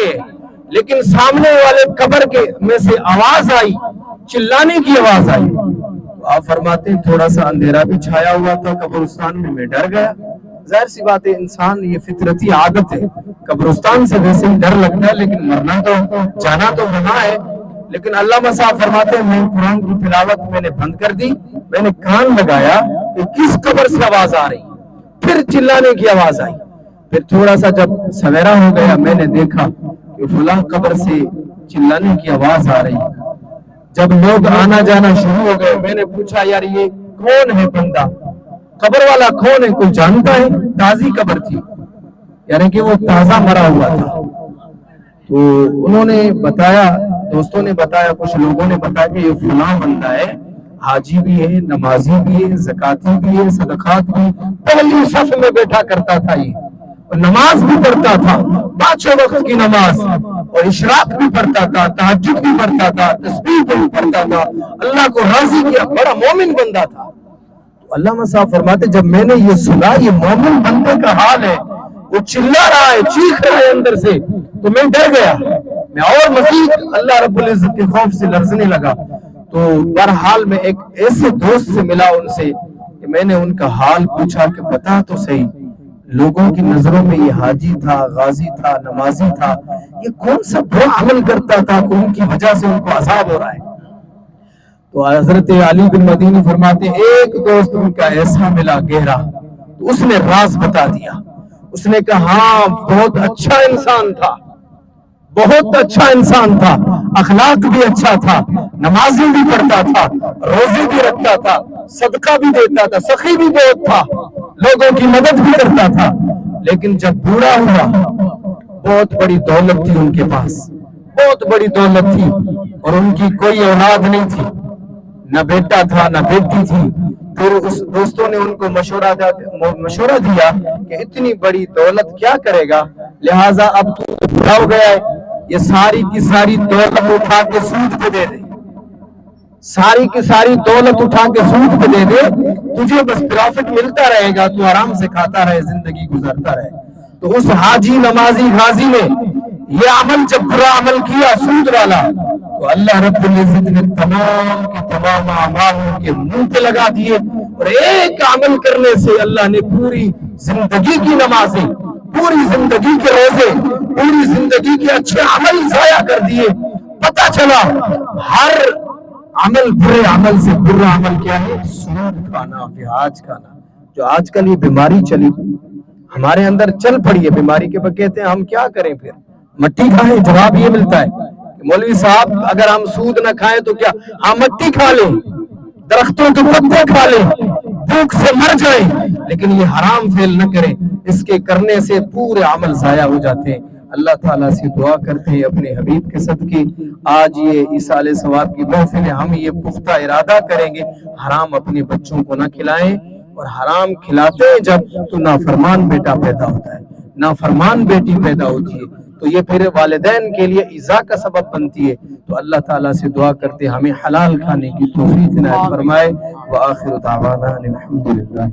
ہے، لیکن سامنے والے قبر کے میں سے آواز آئی، چلانے کی آواز آئی۔ آپ فرماتے ہیں تھوڑا سا اندھیرا بھی چھایا ہوا تھا قبرستان میں ڈر گیا۔ ظاہر سی بات ہے، انسان یہ فطرتی عادت ہے، قبرستان سے ویسے ہی ڈر لگتا ہے، لیکن مرنا تو جانا تو وہاں ہے۔ لیکن علامہ صاحب فرماتے ہیں میں قرآن کی تلاوت میں نے بند کر دی، میں نے کان لگایا کہ کس قبر سے آواز آ رہی، پھر چلانے کی آواز آئی۔ پھر تھوڑا سا جب سویرا ہو گیا میں نے دیکھا کہ فلاں قبر سے چلانے کی آواز آ رہی۔ جب لوگ آنا جانا شروع ہو گئے میں نے پوچھا یار یہ کون ہے بندہ، قبر والا کون ہے، کوئی جانتا ہے؟ تازی قبر تھی، یعنی کہ وہ تازہ مرا ہوا تھا۔ تو انہوں نے بتایا، دوستوں نے بتایا، کچھ لوگوں نے بتایا کہ یہ فلاں بندہ ہے، حاجی بھی ہے، نمازی بھی ہے، زکاتی بھی ہے، صدقات بھی، پہلی صف میں بیٹھا کرتا تھا، یہ نماز بھی پڑھتا تھا، 5 وقت کی نماز، اور اشراق بھی پڑھتا تھا، تہجد بھی پڑھتا تھا، تسبیح بھی پڑھتا تھا، اللہ کو راضی کیا، بڑا مومن بندہ تھا۔ علامہ صاحب فرماتے جب میں نے یہ سنا یہ مومن بندے کا حال ہے، وہ چلا رہا ہے، چیخ رہا ہے اندر سے، تو میں ڈر گیا، میں اور مزید اللہ رب العزت کے خوف سے لرزنے لگا۔ تو بہرحال میں ایک ایسے دوست سے ملا ان سے کہ میں نے ان کا حال پوچھا کہ بتا تو صحیح، لوگوں کی نظروں میں یہ حاجی تھا، غازی تھا، نمازی تھا، یہ کون سا برا عمل کرتا تھا کہ ان کی وجہ سے ان کو عذاب ہو رہا ہے؟ تو حضرت علی بن مدینی فرماتے ایک دوست ان کا ایسا ملا گہرا، تو اس نے راز بتا دیا۔ اس نے کہا ہاں بہت اچھا انسان تھا، بہت اچھا انسان تھا، اخلاق بھی اچھا تھا، نمازیں بھی پڑھتا تھا، روزے بھی رکھتا تھا، صدقہ بھی دیتا تھا، سخی بھی بہت تھا، لوگوں کی مدد بھی کرتا تھا، لیکن جب بوڑھا ہوا بہت بڑی دولت تھی ان کے پاس، بہت بڑی دولت تھی، اور ان کی کوئی اولاد نہیں تھی، نہ بیٹا تھا نہ بیٹی تھی۔ پھر اس دوستوں نے ان کو مشورہ دیا کہ اتنی بڑی دولت کیا کرے گا، لہٰذا اب تو بڑا ہو گیا ہے، یہ ساری کی ساری دولت اٹھا کے سود پہ دے دے، ساری کی ساری دولت اٹھا کے سود پہ دے دے، تجھے بس پرافٹ ملتا رہے گا، تو آرام سے کھاتا رہے، زندگی گزارتا رہے۔ تو اس حاجی نمازی غازی نے یہ عمل جب برا عمل کیا سود والا، تو اللہ رب العزت نے تمام کے تمام اعمال کے منہ پہ لگا دیے، اور ایک عمل کرنے سے اللہ نے پوری زندگی کی نمازیں، پوری زندگی کے روزے، پوری زندگی کے اچھے عمل ضائع کر دیے۔ پتہ چلا ہر عمل برے عمل سے برا عمل کیا ہے؟ سود کھانا، پیاز کھانا۔ جو آج کل یہ بیماری چلی ہمارے اندر چل پڑی ہے، بیماری کے بعد کہتے ہیں ہم کیا کریں، پھر مٹی کھائیں؟ جواب یہ ملتا ہے کہ مولوی صاحب اگر ہم سود نہ کھائیں تو کیا، ہم مٹی کھا لیں، درختوں کے پتے کھا لیں، بھوک سے مر جائیں، لیکن یہ حرام فعل نہ کریں، اس کے کرنے سے پورے عمل ضائع ہو جاتے ہیں۔ اللہ تعالیٰ سے دعا کرتے ہیں اپنے حبیب کے صدقے آج یہ ایصال ثواب کی محفل ہے، ہم یہ پختہ ارادہ کریں گے حرام اپنے بچوں کو نہ کھلائیں، اور حرام کھلاتے ہیں جب تو نافرمان بیٹا پیدا ہوتا ہے، نافرمان بیٹی پیدا ہوتی ہے، تو یہ پھر والدین کے لیے ایذا کا سبب بنتی ہے۔ تو اللہ تعالیٰ سے دعا کرتے ہمیں حلال کھانے کی توفیق عنایت فرمائے۔ وآخر دعوانا الحمدللہ۔